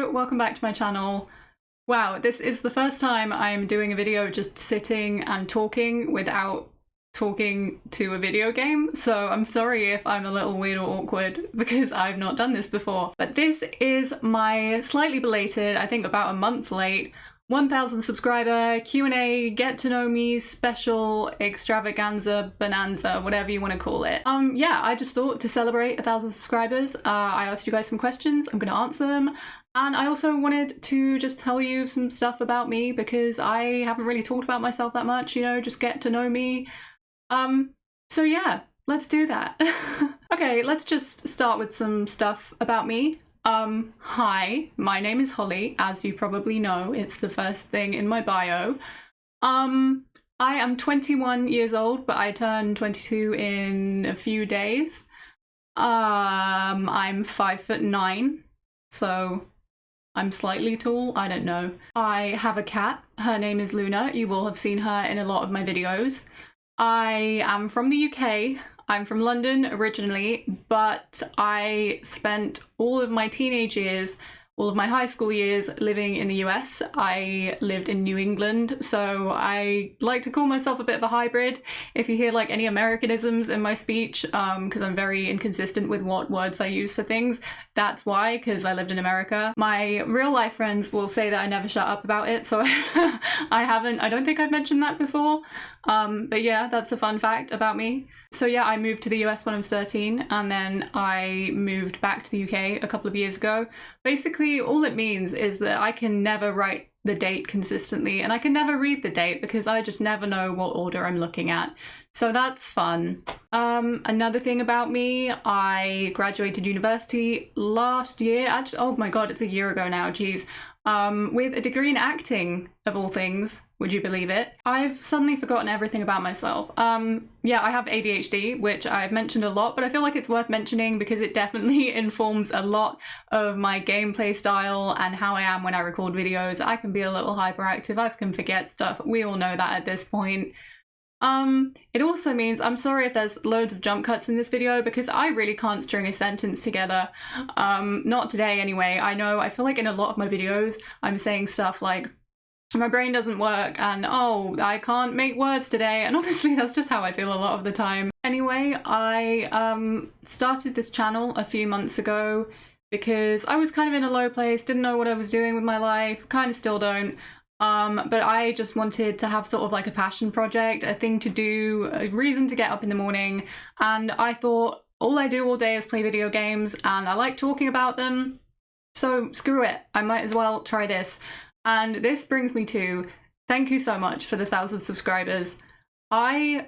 Hello, welcome back to my channel. Wow, this is the first time I'm doing a video just sitting and talking without talking to a video game, so I'm sorry if I'm a little weird or awkward because I've not done this before. But this is my slightly belated, I think about a month late, 1000 subscriber Q&A, get to know me special extravaganza bonanza, whatever you want to call it. Yeah, I just thought to celebrate 1000 subscribers, I asked you guys some questions, I'm gonna answer them. And I also wanted to just tell you some stuff about me because I haven't really talked about myself that much, you know, just get to know me. So yeah, let's do that. Okay, let's just start with some stuff about me. Hi, my name is Holly, as you probably know, it's the first thing in my bio. I am 21 years old, but I turn 22 in a few days. I'm 5'9", so I'm slightly tall, I don't know. I have a cat, her name is Luna, you will have seen her in a lot of my videos. I am from the UK. I'm from London originally, but I spent all of my teenage years, all of my high school years living in the US. I lived in New England, so I like to call myself a bit of a hybrid. If you hear like any Americanisms in my speech, because I'm very inconsistent with what words I use for things, that's why, because I lived in America. My real life friends will say that I never shut up about it, so I don't think I've mentioned that before. But yeah, that's a fun fact about me. So yeah, I moved to the US when I was 13, and then I moved back to the UK a couple of years ago. Basically, all it means is that I can never write the date consistently, and I can never read the date because I just never know what order I'm looking at. So that's fun. Another thing about me, I graduated university last year. Actually, oh my god, it's a year ago now, geez. With a degree in acting, of all things. Would you believe it? I've suddenly forgotten everything about myself. Yeah, I have ADHD, which I've mentioned a lot, but I feel like it's worth mentioning because it definitely informs a lot of my gameplay style and how I am when I record videos. I can be a little hyperactive, I can forget stuff. We all know that at this point. It also means, I'm sorry if there's loads of jump cuts in this video because I really can't string a sentence together. Not today anyway. I feel like in a lot of my videos I'm saying stuff like, my brain doesn't work and oh, I can't make words today, and honestly that's just how I feel a lot of the time. Anyway, I started this channel a few months ago because I was kind of in a low place, didn't know what I was doing with my life, kind of still don't. But I just wanted to have sort of like a passion project, a thing to do, a reason to get up in the morning, and I thought all I do all day is play video games and I like talking about them, so screw it, I might as well try this. And this brings me to, thank you so much for the 1000 subscribers. I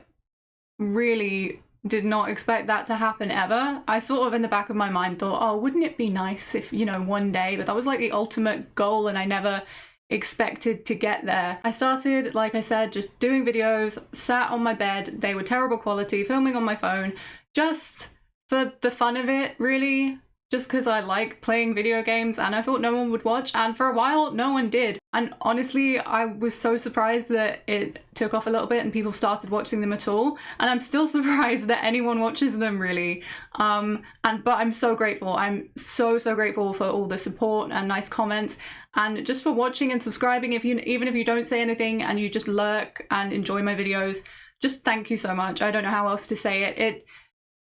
really did not expect that to happen ever. I sort of in the back of my mind thought, oh, wouldn't it be nice if, you know, one day, but that was like the ultimate goal and I never expected to get there. I started, like I said, just doing videos, sat on my bed, they were terrible quality, filming on my phone, just for the fun of it, really. Just because I like playing video games and I thought no one would watch, and for a while no one did. And honestly, I was so surprised that it took off a little bit and people started watching them at all, and I'm still surprised that anyone watches them really. But I'm so grateful. I'm so grateful for all the support and nice comments, and just for watching and subscribing. Even if you don't say anything and you just lurk and enjoy my videos, just thank you so much. I don't know how else to say it. It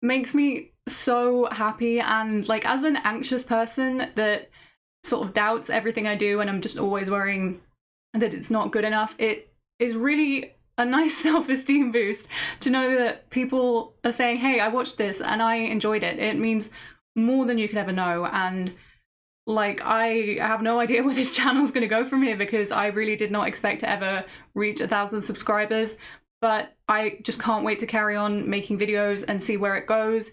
makes me so happy, and like as an anxious person that sort of doubts everything I do and I'm just always worrying that it's not good enough, it is really a nice self-esteem boost to know that people are saying, hey, I watched this and I enjoyed it. It means more than you could ever know, and like I have no idea where this channel's gonna go from here because I really did not expect to ever reach 1000 subscribers, but I just can't wait to carry on making videos and see where it goes.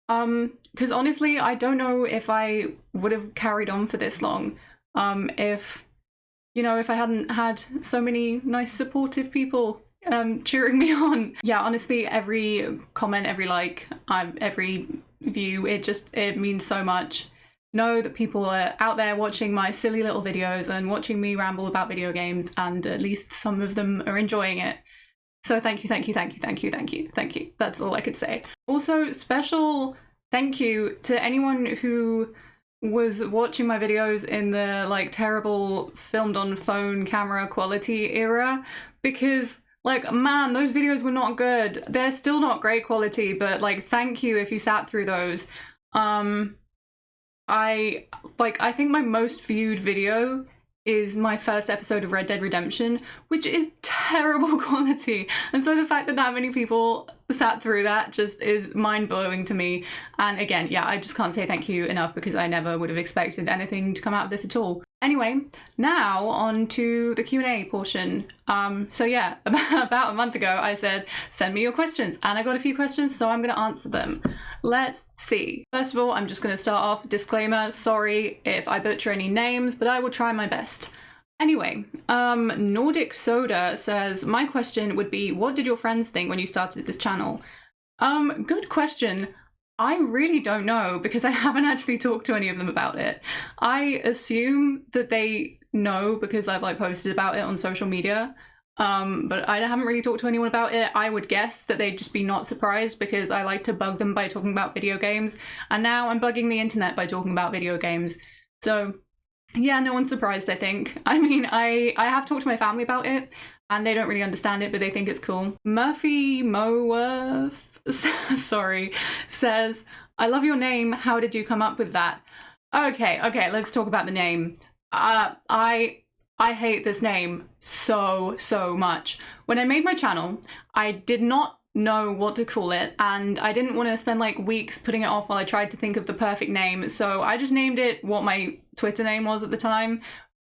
Because honestly, I don't know if I would have carried on for this long, if I hadn't had so many nice supportive people cheering me on. Yeah, honestly, every comment, every like, every view, it means so much. Know that people are out there watching my silly little videos and watching me ramble about video games, and at least some of them are enjoying it. So thank you, thank you, thank you, thank you, thank you, thank you. That's all I could say. Also, special thank you to anyone who was watching my videos in the like terrible filmed on phone camera quality era, because like, man, those videos were not good. They're still not great quality, but like, thank you if you sat through those. I think my most viewed video is my first episode of Red Dead Redemption, which is terrible quality. And so the fact that that many people sat through that just is mind-blowing to me. And again, yeah, I just can't say thank you enough, because I never would have expected anything to come out of this at all. Anyway, now on to the Q&A portion. So yeah, about a month ago, I said, send me your questions, and I got a few questions, so I'm gonna answer them. Let's see. First of all, I'm just gonna start off, disclaimer, sorry if I butcher any names, but I will try my best. Anyway, Nordic Soda says, my question would be, what did your friends think when you started this channel? Good question. I really don't know, because I haven't actually talked to any of them about it. I assume that they know because I've like posted about it on social media, but I haven't really talked to anyone about it. I would guess that they'd just be not surprised, because I like to bug them by talking about video games, and now I'm bugging the internet by talking about video games. So yeah, no one's surprised, I think. I mean, I have talked to my family about it, and they don't really understand it, but they think it's cool. Murphy Moworth, sorry, says, I love your name. How did you come up with that? Okay, let's talk about the name. I hate this name so much. When I made my channel, I did not know what to call it, and I didn't want to spend like weeks putting it off while I tried to think of the perfect name, so I just named it what my Twitter name was at the time,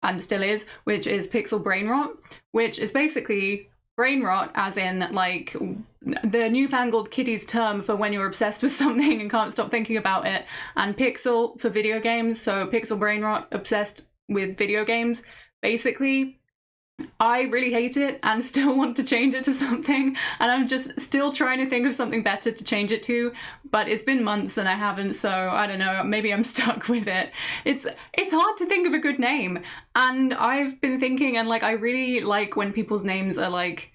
and still is, which is Pixel Brain Rot, which is basically brain rot as in like the newfangled kiddies term for when you're obsessed with something and can't stop thinking about it, and pixel for video games, so Pixel Brain Rot, obsessed with video games. Basically, I really hate it and still want to change it to something, and I'm just still trying to think of something better to change it to, but it's been months and I haven't, so I don't know, maybe I'm stuck with it. It's hard to think of a good name, and I've been thinking, and like I really like when people's names are like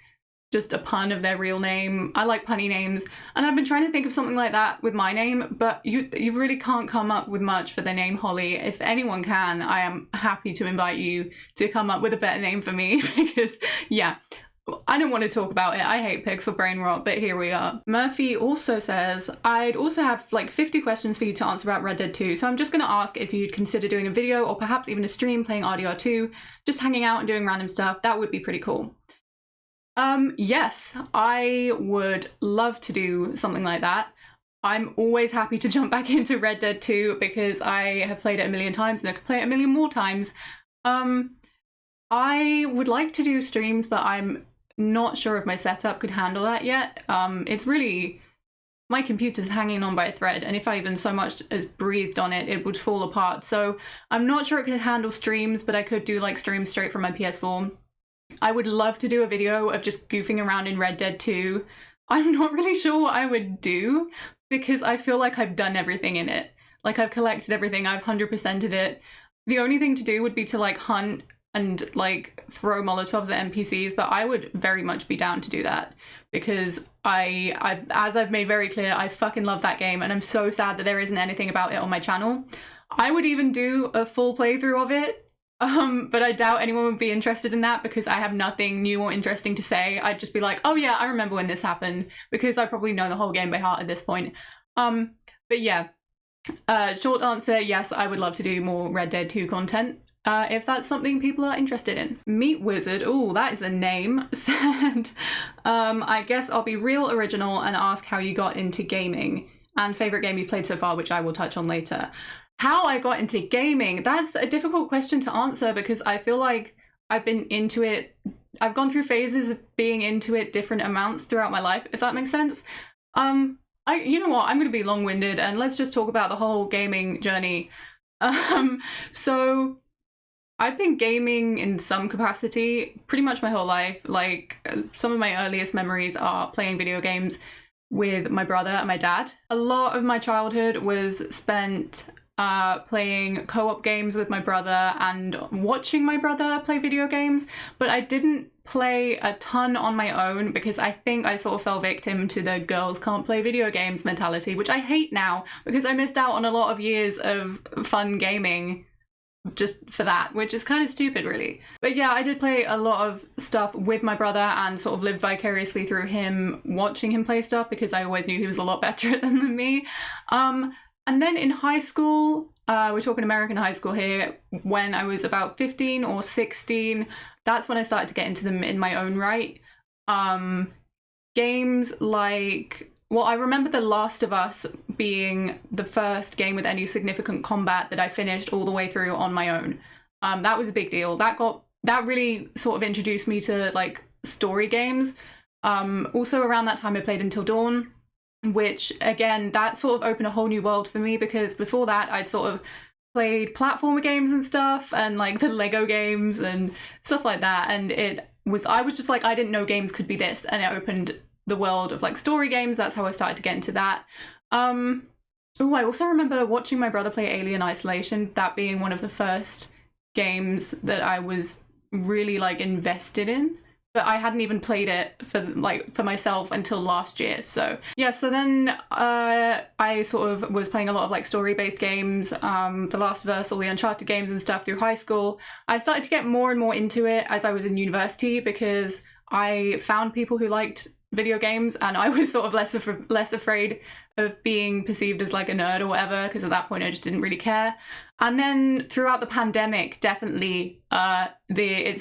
just a pun of their real name. I like punny names, and I've been trying to think of something like that with my name, but you really can't come up with much for the name Holly. If anyone can, I am happy to invite you to come up with a better name for me, because yeah, I don't want to talk about it. I hate Pixel Brain Rot, but here we are. Murphy also says, I'd also have like 50 questions for you to answer about Red Dead 2, so I'm just going to ask if you'd consider doing a video or perhaps even a stream playing RDR2, just hanging out and doing random stuff. That would be pretty cool. Yes, I would love to do something like that. I'm always happy to jump back into Red Dead 2 because I have played it a million times and I could play it a million more times. I would like to do streams, but I'm not sure if my setup could handle that yet. It's really, my computer's hanging on by a thread, and if I even so much as breathed on it, it would fall apart. So I'm not sure it could handle streams, but I could do like streams straight from my PS4. I would love to do a video of just goofing around in Red Dead 2. I'm not really sure what I would do, because I feel like I've done everything in it. Like, I've collected everything, I've 100%ed it. The only thing to do would be to like hunt and like throw Molotovs at NPCs, but I would very much be down to do that, because as I've made very clear, I fucking love that game, and I'm so sad that there isn't anything about it on my channel. I would even do a full playthrough of it, but I doubt anyone would be interested in that, because I have nothing new or interesting to say. I'd just be like, oh yeah, I remember when this happened, because I probably know the whole game by heart at this point. But yeah, short answer, yes, I would love to do more Red Dead 2 content, if that's something people are interested in. Meat Wizard, oh, that is a name, said, I guess I'll be real original and ask how you got into gaming, and favorite game you've played so far, which I will touch on later. How I got into gaming, that's a difficult question to answer, because I feel like I've been into it, I've gone through phases of being into it different amounts throughout my life, if that makes sense. You know what, I'm going to be long-winded and let's just talk about the whole gaming journey. So I've been gaming in some capacity pretty much my whole life. Like, some of my earliest memories are playing video games with my brother and my dad. A lot of my childhood was spent playing co-op games with my brother and watching my brother play video games, but I didn't play a ton on my own because I think I sort of fell victim to the girls can't play video games mentality, which I hate now because I missed out on a lot of years of fun gaming just for that, which is kind of stupid really. But yeah, I did play a lot of stuff with my brother and sort of lived vicariously through him, watching him play stuff because I always knew he was a lot better at them than me. And then in high school, we're talking American high school here, when I was about 15 or 16, that's when I started to get into them in my own right. Games like, well, I remember The Last of Us being the first game with any significant combat that I finished all the way through on my own. That was a big deal. That really sort of introduced me to like story games. Also around that time I played Until Dawn, which again, that sort of opened a whole new world for me because before that I'd sort of played platformer games and stuff and like the Lego games and stuff like that, and I was just like, I didn't know games could be this, and it opened the world of like story games. That's how I started to get into that. Oh, I also remember watching my brother play Alien Isolation, that being one of the first games that I was really like invested in. But I hadn't even played it for myself until last year. So yeah, so then I sort of was playing a lot of like story-based games, The Last of Us, all the Uncharted games and stuff through high school. I started to get more and more into it as I was in university because I found people who liked video games and I was sort of less afraid of being perceived as like a nerd or whatever, because at that point I just didn't really care. And then throughout the pandemic, definitely I've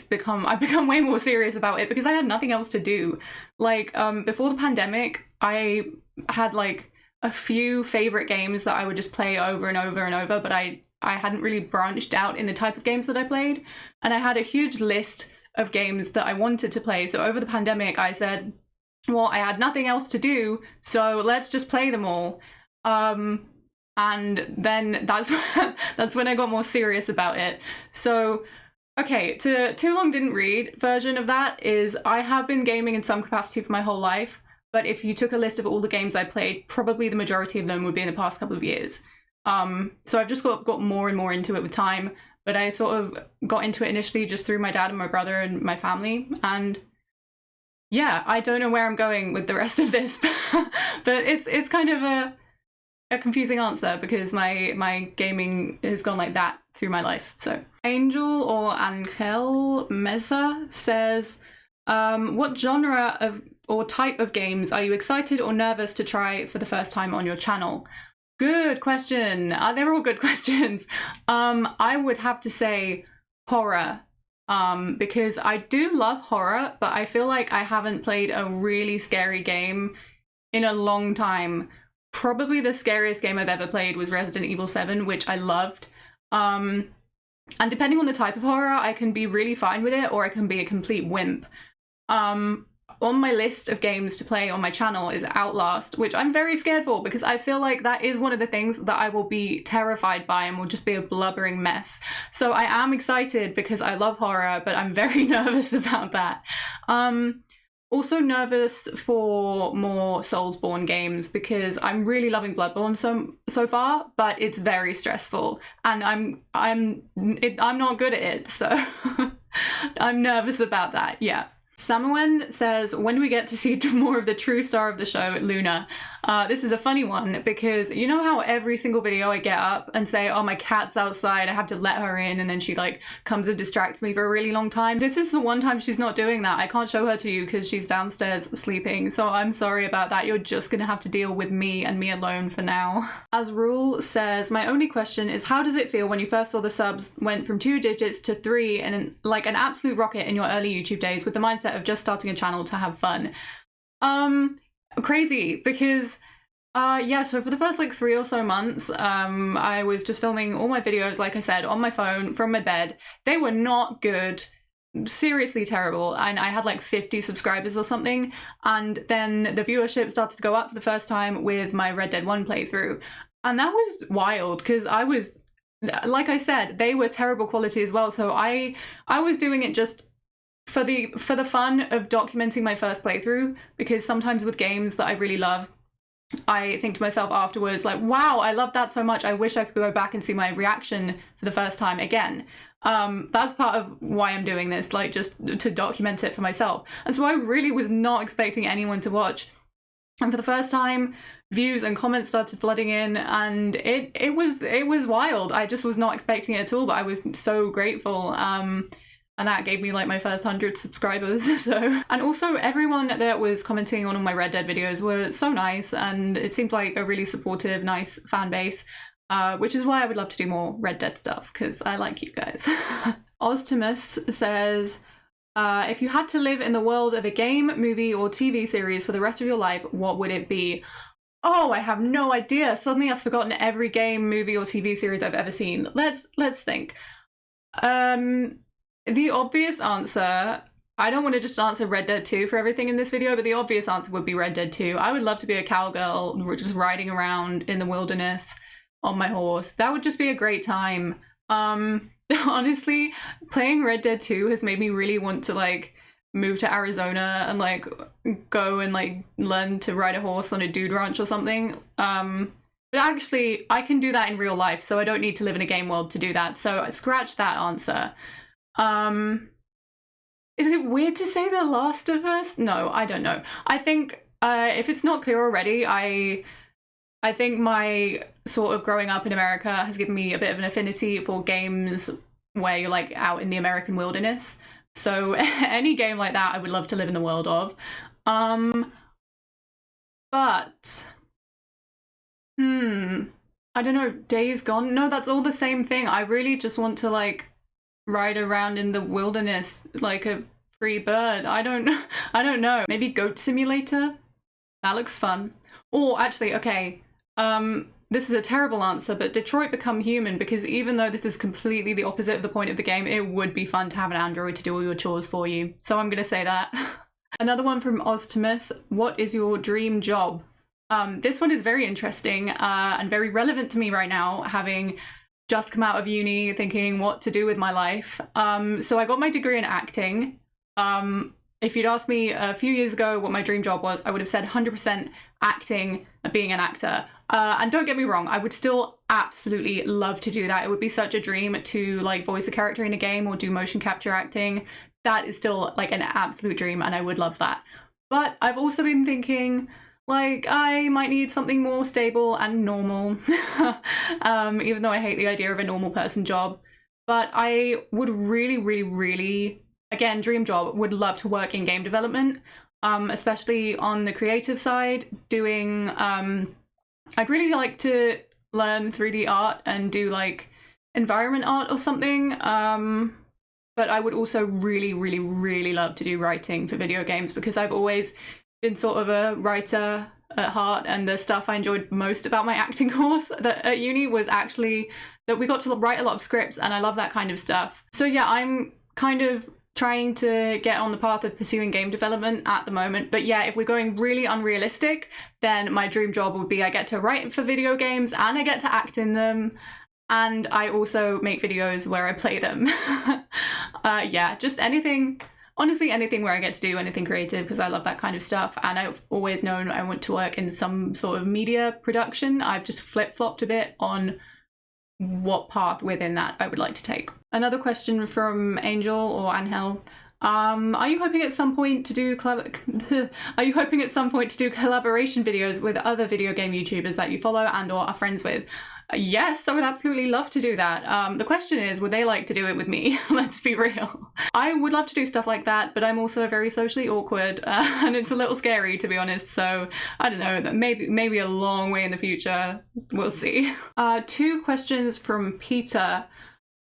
become way more serious about it because I had nothing else to do. Like before the pandemic, I had like a few favorite games that I would just play over and over and over, but I hadn't really branched out in the type of games that I played. And I had a huge list of games that I wanted to play. So over the pandemic, I said, well, I had nothing else to do, so let's just play them all. And then that's when I got more serious about it. So, okay, Too Long Didn't Read version of that is I have been gaming in some capacity for my whole life, but if you took a list of all the games I played, probably the majority of them would be in the past couple of years. So I've just got more and more into it with time, but I sort of got into it initially just through my dad and my brother and my family, and yeah, I don't know where I'm going with the rest of this, but it's kind of a confusing answer because my gaming has gone like that through my life. So Angel or Angel Meza says, what genre of or type of games are you excited or nervous to try for the first time on your channel? Good question. They're all good questions. I would have to say horror. Because I do love horror, but I feel like I haven't played a really scary game in a long time. Probably the scariest game I've ever played was Resident Evil 7, which I loved. And depending on the type of horror, I can be really fine with it or I can be a complete wimp. On my list of games to play on my channel is Outlast, which I'm very scared for because I feel like that is one of the things that I will be terrified by and will just be a blubbering mess. So I am excited because I love horror, but I'm very nervous about that. Also nervous for more Soulsborne games because I'm really loving Bloodborne so far, but it's very stressful and I'm not good at it, so I'm nervous about that. Yeah. Samuel says, when do we get to see more of the true star of the show, Luna? This is a funny one because you know how every single video I get up and say, oh, my cat's outside, I have to let her in, and then she like comes and distracts me for a really long time. This is the one time she's not doing that. I can't show her to you because she's downstairs sleeping, so I'm sorry about that. You're just gonna have to deal with me and me alone for now. Azrul says, my only question is, how does it feel when you first saw the subs went from 2 digits to 3 and like an absolute rocket in your early YouTube days with the mindset of just starting a channel to have fun? Crazy, because yeah, so for the first like 3 or so months, I was just filming all my videos, like I said, on my phone from my bed. They were not good, seriously terrible, and I had like 50 subscribers or something, and then the viewership started to go up for the first time with my Red Dead 1 playthrough, and that was wild because I was, like I said, they were terrible quality as well, so I was doing it just for the fun of documenting my first playthrough, because sometimes with games that I really love, I think to myself afterwards, like, wow, I love that so much. I wish I could go back and see my reaction for the first time again. That's part of why I'm doing this, like, just to document it for myself. And so I really was not expecting anyone to watch. And for the first time, views and comments started flooding in, and it was wild. I just was not expecting it at all, but I was so grateful. And that gave me like my first 100 subscribers. So, and also everyone that was commenting on all my Red Dead videos were so nice, and it seemed like a really supportive, nice fan base, which is why I would love to do more Red Dead stuff, because I like you guys. Oztimus says, if you had to live in the world of a game, movie, or TV series for the rest of your life, what would it be? Oh, I have no idea. Suddenly I've forgotten every game, movie, or TV series I've ever seen. Let's think. The obvious answer, I don't want to just answer Red Dead 2 for everything in this video, but the obvious answer would be Red Dead 2. I would love to be a cowgirl, just riding around in the wilderness on my horse. That would just be a great time. Honestly, playing Red Dead 2 has made me really want to like move to Arizona and like go and like learn to ride a horse on a dude ranch or something. But actually, I can do that in real life, so I don't need to live in a game world to do that. So scratch that answer. Is it weird to say The Last of Us? No, I don't know. I think if it's not clear already, I think my sort of growing up in America has given me a bit of an affinity for games where you're like out in the American wilderness. So any game like that, I would love to live in the world of. But I don't know, Days Gone? No, that's all the same thing. I really just want to like ride around in the wilderness like a free bird. I don't know. Maybe Goat Simulator? That looks fun. Or actually, okay, this is a terrible answer, but Detroit Become Human, because even though this is completely the opposite of the point of the game, it would be fun to have an android to do all your chores for you. So I'm gonna say that. Another one from Oztimus, what is your dream job? This one is very interesting and very relevant to me right now, having just come out of uni thinking what to do with my life. So I got my degree in acting. If you'd asked me a few years ago what my dream job was, I would have said 100% acting, being an actor. And don't get me wrong, I would still absolutely love to do that. It would be such a dream to like voice a character in a game or do motion capture acting. That is still like an absolute dream, and I would love that. But I've also been thinking, like, I might need something more stable and normal, even though I hate the idea of a normal person job. But I would really, again, dream job, would love to work in game development, especially on the creative side, doing, I'd really like to learn 3D art and do like environment art or something. But I would also really love to do writing for video games, because I've always been sort of a writer at heart, and the stuff I enjoyed most about my acting course at uni was actually that we got to write a lot of scripts, and I love that kind of stuff. So yeah, I'm kind of trying to get on the path of pursuing game development at the moment. But yeah, if we're going really unrealistic, then my dream job would be I get to write for video games and I get to act in them. And I also make videos where I play them. Yeah, just anything, honestly, anything where I get to do anything creative, because I love that kind of stuff. And I've always known I want to work in some sort of media production. I've just flip-flopped a bit on what path within that I would like to take. Another question from Angel or Angel. Are you hoping at some point to do collaboration videos with other video game YouTubers that you follow and or are friends with? Yes, I would absolutely love to do that. The question is, would they like to do it with me? Let's be real. I would love to do stuff like that, but I'm also very socially awkward, and it's a little scary, to be honest. So I don't know, that maybe a long way in the future. We'll see. 2 questions from Peter.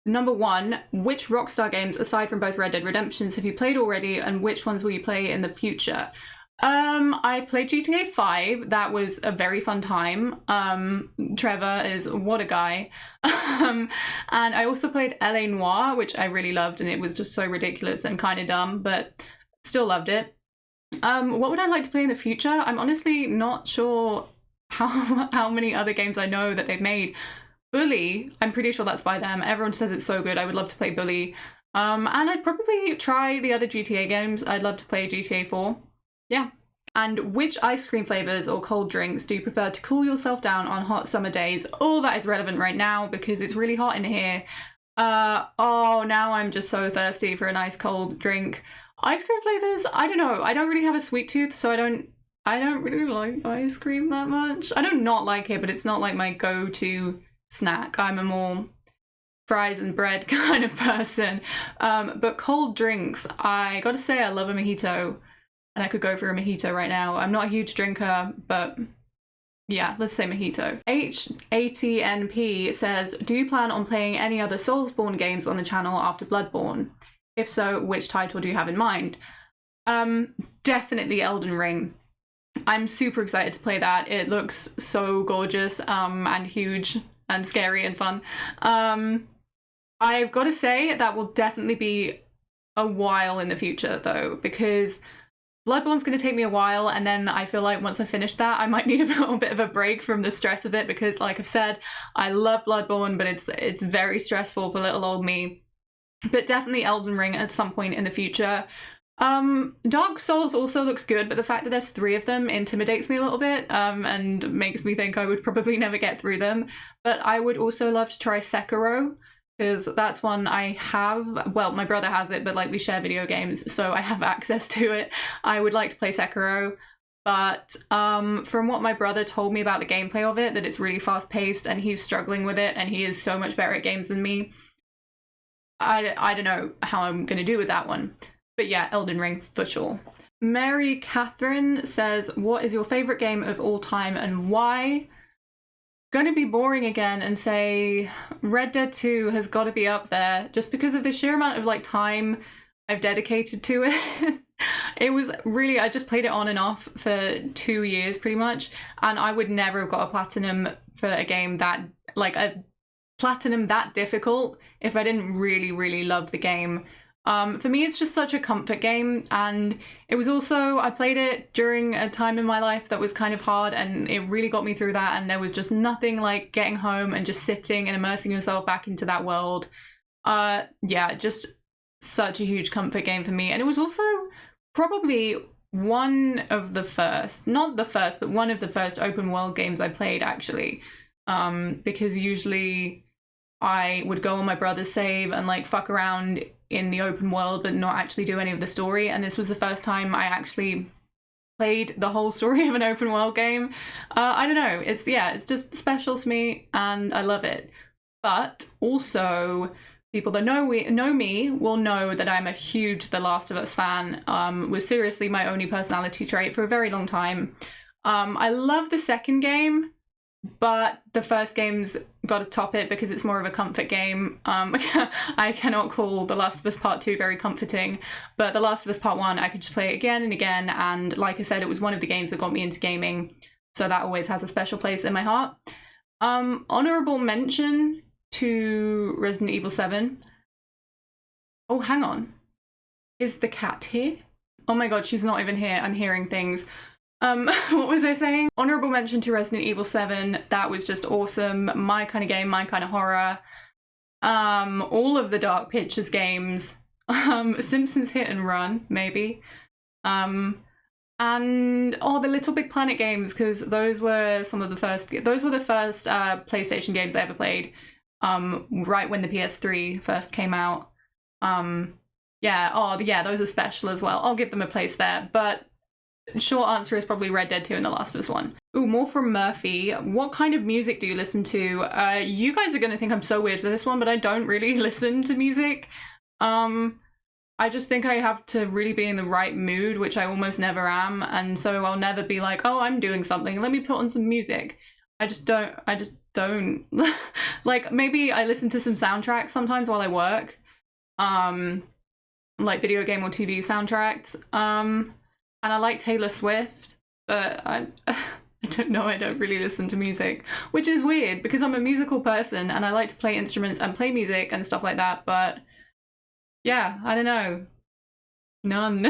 Number 1, which Rockstar games, aside from both Red Dead Redemptions, have you played already, and which ones will you play in the future? I've played GTA 5. That was a very fun time. Trevor is what a guy. And I also played LA Noire, which I really loved, and it was just so ridiculous and kind of dumb, but still loved it. What would I like to play in the future? I'm honestly not sure how many other games I know that they've made. Bully, I'm pretty sure that's by them. Everyone says it's so good. I would love to play Bully. And I'd probably try the other GTA games. I'd love to play GTA 4. Yeah. And which ice cream flavors or cold drinks do you prefer to cool yourself down on hot summer days? Oh, that is relevant right now because it's really hot in here. Oh, now I'm just so thirsty for a nice cold drink. Ice cream flavors? I don't know. I don't really have a sweet tooth, so I don't really like ice cream that much. I don't not like it, but it's not like my go-to snack. I'm a more fries and bread kind of person. But cold drinks, I gotta say I love a mojito. And I could go for a mojito right now. I'm not a huge drinker, but yeah, let's say mojito. H80NP says, do you plan on playing any other Soulsborne games on the channel after Bloodborne? If so, which title do you have in mind? Definitely Elden Ring. I'm super excited to play that. It looks so gorgeous and huge and scary and fun. I've got to say that will definitely be a while in the future though, because Bloodborne's going to take me a while, and then I feel like once I finish that, I might need a little bit of a break from the stress of it because, like I've said, I love Bloodborne, but it's very stressful for little old me. But definitely Elden Ring at some point in the future. Dark Souls also looks good, but the fact that there's 3 of them intimidates me a little bit and makes me think I would probably never get through them. But I would also love to try Sekiro, because that's one I have. Well, my brother has it, but like we share video games, so I have access to it. I would like to play Sekiro, but from what my brother told me about the gameplay of it, that it's really fast-paced and he's struggling with it and he is so much better at games than me. I don't know how I'm going to do with that one. But yeah, Elden Ring for sure. Mary Catherine says, what is your favourite game of all time and why? Gonna be boring again and say Red Dead 2 has got to be up there just because of the sheer amount of like time I've dedicated to it. It was really, I just played it on and off for 2 years pretty much, and I would never have got a platinum for a game that, like a platinum that difficult, if I didn't really love the game. For me, it's just such a comfort game, and it was also, I played it during a time in my life that was kind of hard, and it really got me through that, and there was just nothing like getting home and just sitting and immersing yourself back into that world. Yeah, just such a huge comfort game for me, and it was also probably one of the first, not the first, but one of the first open world games I played actually, because usually I would go on my brother's save and like fuck around in the open world but not actually do any of the story, and this was the first time I actually played the whole story of an open world game. I don't know, it's just special to me and I love it. But also people that know me will know that I'm a huge The Last of Us fan. Was seriously my only personality trait for a very long time. I love the second game, but the first game's got to top it because it's more of a comfort game. I cannot call The Last of Us Part 2 very comforting, but The Last of Us Part 1, I could just play it again and again, and like I said, it was one of the games that got me into gaming, so that always has a special place in my heart. Honorable mention to Resident Evil 7. Oh, hang on. Is the cat here? Oh my god, she's not even here. I'm hearing things. What was I saying? Honorable mention to Resident Evil 7. That was just awesome. My kind of game, my kind of horror. All of the Dark Pictures games. Simpsons Hit and Run, maybe. And oh, the Little Big Planet games, because those were some of the first. Those were the first PlayStation games I ever played. Right when the PS3 first came out. Yeah. Oh, yeah. Those are special as well. I'll give them a place there, but. Short answer is probably Red Dead 2 and The Last of Us 1. Ooh, more from Murphy. What kind of music do you listen to? You guys are going to think I'm so weird for this one, but I don't really listen to music. I just think I have to really be in the right mood, which I almost never am, and so I'll never be like, oh, I'm doing something, let me put on some music. I just don't. Like, maybe I listen to some soundtracks sometimes while I work. Like video game or TV soundtracks. And I like Taylor Swift, but I don't know, I don't really listen to music, which is weird because I'm a musical person and I like to play instruments and play music and stuff like that, but yeah, I don't know. None.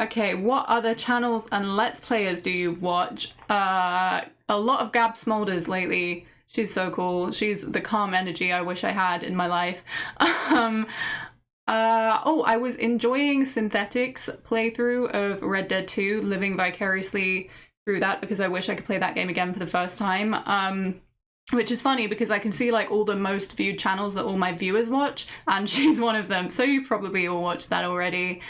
Okay, what other channels and Let's Players do you watch? A lot of Gab Smolders lately. She's so cool. She's the calm energy I wish I had in my life. Oh, I was enjoying Synthetic's playthrough of Red Dead 2, living vicariously through that because I wish I could play that game again for the first time. Which is funny because I can see like all the most viewed channels that all my viewers watch, and she's one of them, so you probably all watched that already.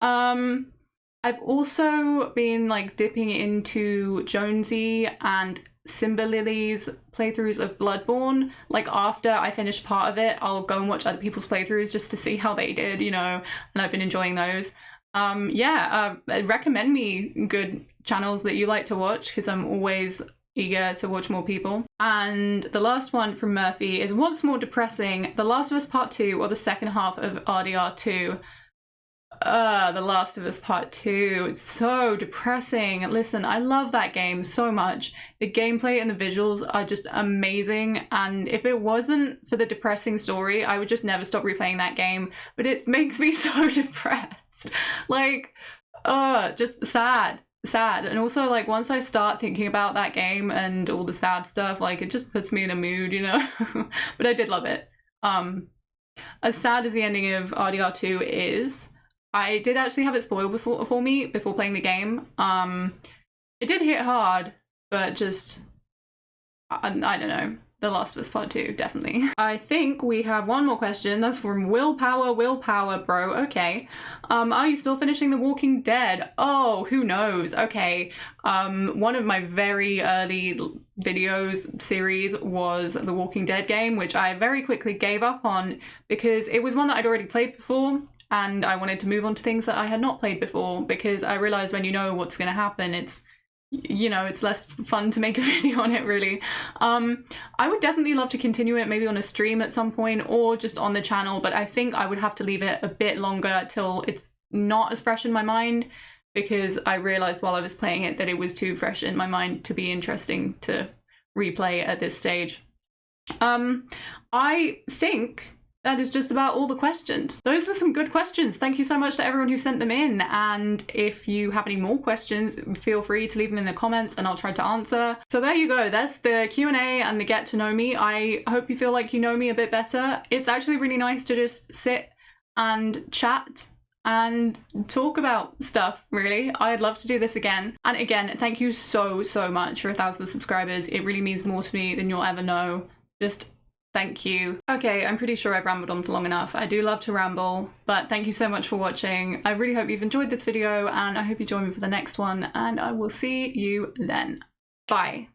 I've also been like dipping into Jonesy and Lily's playthroughs of Bloodborne. Like after I finish part of it, I'll go and watch other people's playthroughs just to see how they did, you know, and I've been enjoying those. Recommend me good channels that you like to watch because I'm always eager to watch more people. And the last one from Murphy is, what's more depressing, The Last of Us Part 2 or the second half of RDR 2? The Last of Us Part 2. It's so depressing. Listen, I love that game so much. The gameplay and the visuals are just amazing, and if it wasn't for the depressing story, I would just never stop replaying that game, but it makes me so depressed. Like, just sad. And also, like, once I start thinking about that game and all the sad stuff, like, it just puts me in a mood, you know? But I did love it. As sad as the ending of RDR 2 is, I did actually have it spoiled for me before playing the game. It did hit hard, but just, I don't know. The Last of Us Part 2, definitely. I think we have one more question. That's from Willpower, bro. Okay. Are you still finishing The Walking Dead? Oh, who knows? Okay. One of my very early videos series was The Walking Dead game, which I very quickly gave up on because it was one that I'd already played before, and I wanted to move on to things that I had not played before because I realized when you know what's going to happen, it's, you know, it's less fun to make a video on it, really. I would definitely love to continue it, maybe on a stream at some point or just on the channel, but I think I would have to leave it a bit longer till it's not as fresh in my mind, because I realized while I was playing it that it was too fresh in my mind to be interesting to replay at this stage. I think that is just about all the questions. Those were some good questions. Thank you so much to everyone who sent them in. And if you have any more questions, feel free to leave them in the comments and I'll try to answer. So there you go. That's the Q&A and the get to know me. I hope you feel like you know me a bit better. It's actually really nice to just sit and chat and talk about stuff, really. I'd love to do this again. And again, thank you so much for 1,000 subscribers. It really means more to me than you'll ever know. Just thank you. Okay, I'm pretty sure I've rambled on for long enough. I do love to ramble, but thank you so much for watching. I really hope you've enjoyed this video, and I hope you join me for the next one, and I will see you then. Bye.